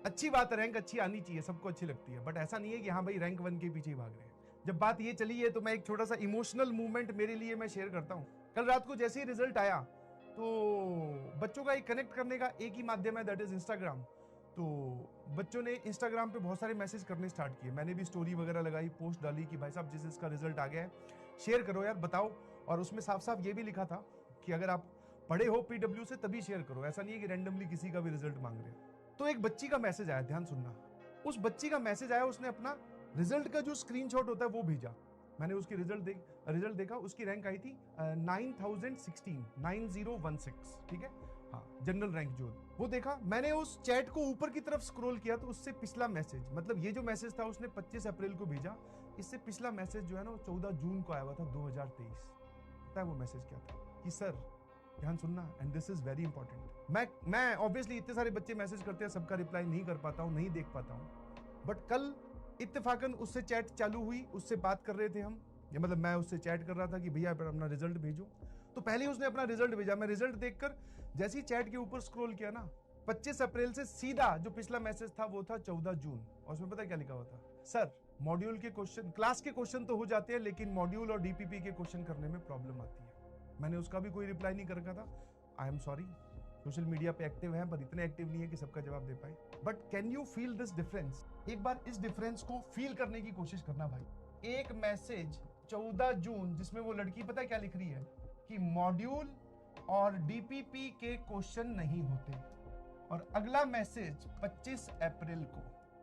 अच्छी बात है, रैंक अच्छी आनी चाहिए, सबको अच्छी लगती है, बट ऐसा नहीं है कि हाँ भाई रैंक 1 के पीछे ही भाग रहे हैं। जब बात ये चली है तो मैं एक छोटा सा इमोशनल मूवमेंट मेरे लिए मैं शेयर करता हूँ। कल रात को जैसे ही रिजल्ट आया तो बच्चों का एक कनेक्ट करने का एक ही माध्यम है, दैट इज इंस्टाग्राम। तो बच्चों ने इंस्टाग्राम पे बहुत सारे मैसेज करने स्टार्ट किए। मैंने भी स्टोरी वगैरह लगाई, पोस्ट डाली कि भाई साहब जिस जिसका रिजल्ट आ गया है शेयर करो यार, बताओ। और उसमें साफ साफ ये भी लिखा था कि अगर आप पढ़े हो पीडब्ल्यू से तभी शेयर करो, ऐसा नहीं है कि रैंडमली किसी का भी रिजल्ट मांग रहे हैं। तो एक बच्ची का मैसेज आया, ध्यान सुनना। उस बच्ची का मैसेज आया, उसने अपना रिजल्ट का जो स्क्रीनशॉट होता है वो भेजा। मैंने उसकी रिजल्ट देखा, उसकी रैंक आई थी 9016 9016, ठीक है, हाँ, जनरल रैंक जो वो देखा। मैंने उस चैट को ऊपर की तरफ स्क्रॉल किया तो उससे पिछला मैसेज, मतलब ये जो मैसेज था उसने 25 अप्रैल को भेजा, इससे पिछला मैसेज जो है ना वो 14 जून को आया हुआ था 2023। पता है वो मैसेज क्या था? कि सर ध्यान सुनना, and this is very important. मैं ऑब्वियसली इतने सारे बच्चे मैसेज करते हैं, सबका रिप्लाई नहीं कर पाता हूं, नहीं देख पाता हूं, बट कल इत्तेफाकन उससे चैट चालू हुई, उससे बात कर रहे थे हम, या मतलब मैं उससे चैट कर रहा था कि भैया अपना रिजल्ट भेजो। तो पहले उसने अपना रिजल्ट भेजा। मैं रिजल्ट देखकर जैसे ही चैट के ऊपर स्क्रॉल किया ना, 25 अप्रैल से सीधा जो पिछला मैसेज था वो था 14 जून, और उसमें पता है क्या लिखा हुआ था? सर मॉड्यूल के क्वेश्चन, क्लास के क्वेश्चन तो हो जाते हैं, लेकिन मॉड्यूल और डीपीपी के क्वेश्चन करने में प्रॉब्लम आती है। मैंने उसका भी कोई रिप्लाई नहीं कर रखा था। I am sorry, social media पे एक्टिव है पर इतने एक्टिव नहीं है कि सबका जवाब दे पाए। But can you feel this difference? एक बार इस डिफरेंस को फील करने की कोशिश करना भाई। एक मैसेज 14 जून जिसमें वो लड़की पता है क्या लिख रही है? कि मॉड्यूल और डीपीपी के क्वेश्चन नहीं होते। और अगला मैसेज 25 अप्रैल को,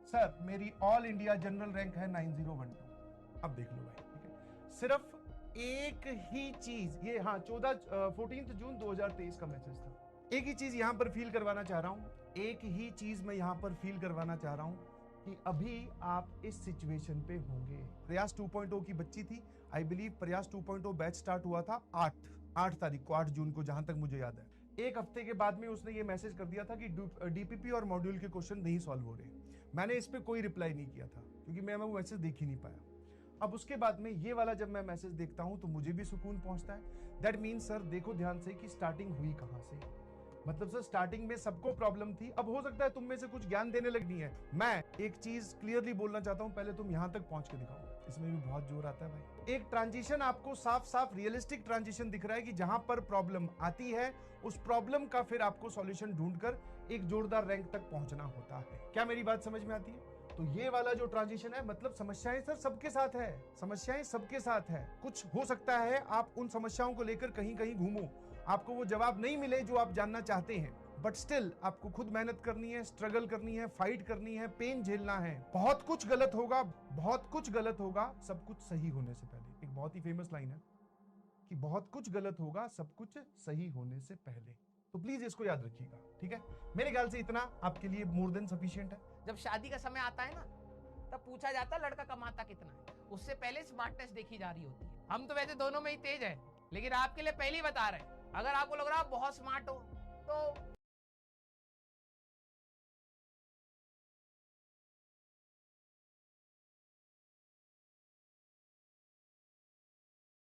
सर मेरी ऑल इंडिया जनरल रैंक है 9012। अब देख लो भाई, ठीक है, सिर्फ एक ही चीज ये, हाँ 14 जून 2023 का मैसेज था। एक ही चीज यहां पर फील करवाना चाह रहा हूं, एक ही चीज मैं यहां पर फील करवाना चाह रहा हूं कि अभी आप इस सिचुएशन पे होंगे। प्रयास 2.0 की बच्ची थी, आई बिलीव प्रयास 2.0 बैच स्टार्ट हुआ था 8 तारीख को, 8 जून को, जहां तक मुझे याद है। एक हफ्ते के बाद में उसने ये मैसेज कर दिया था कि डीपीपी और मॉड्यूल के क्वेश्चन नहीं सॉल्व हो रहे। मैंने इस पे कोई रिप्लाई नहीं किया था क्योंकि मैं वो मैसेज देख ही नहीं पाया। अब उसके बाद में ये वाला जब मैं मैसेज देखता हूं तो मुझे भी सुकून पहुंचता है। दैट मीन सर देखो ध्यान से कि स्टार्टिंग हुई कहां से। मतलब सर स्टार्टिंग में सबको प्रॉब्लम थी, अब हो सकता है तुम में से कुछ ज्ञान देने लगनी है। मैं एक चीज क्लियरली बोलना चाहता हूं, पहले तुम यहां तक पहुंच के दिखाओ, इसमें भी बहुत जोर आता है भाई। एक ट्रांजिशन आपको साफ साफ रियलिस्टिक ट्रांजिशन दिख रहा है कि जहां पर प्रॉब्लम आती है उस प्रॉब्लम का फिर आपको सॉल्यूशन ढूंढकर एक जोरदार रैंक तक पहुंचना होता है। क्या मेरी बात समझ में आती है? तो ये वाला जो ट्रांजिशन है, मतलब समस्याएं सर सबके साथ है, समस्याएं सबके साथ है। कुछ हो सकता है आप उन समस्याओं को लेकर कहीं कहीं घूमो, आपको वो जवाब नहीं मिले जो आप जानना चाहते हैं, बट स्टिल आपको खुद मेहनत करनी है, स्ट्रगल करनी है, फाइट करनी है, पेन झेलना है। बहुत कुछ गलत होगा, बहुत कुछ गलत होगा सब कुछ सही होने से पहले। एक बहुत ही फेमस लाइन है कि बहुत कुछ गलत होगा सब कुछ सही होने से पहले। तो प्लीज इसको याद रखिएगा, ठीक है? मेरे ख्याल से इतना आपके लिए मोर देन सफिशिएंट है। जब शादी का समय आता है ना, तब पूछा जाता है लड़का कमाता कितना है, उससे पहले स्मार्टनेस देखी जा रही होती है। हम तो वैसे दोनों में ही तेज है, लेकिन आपके लिए पहले ही बता रहे हैं, अगर आपको लग रहा है आप बहुत स्मार्ट हो तो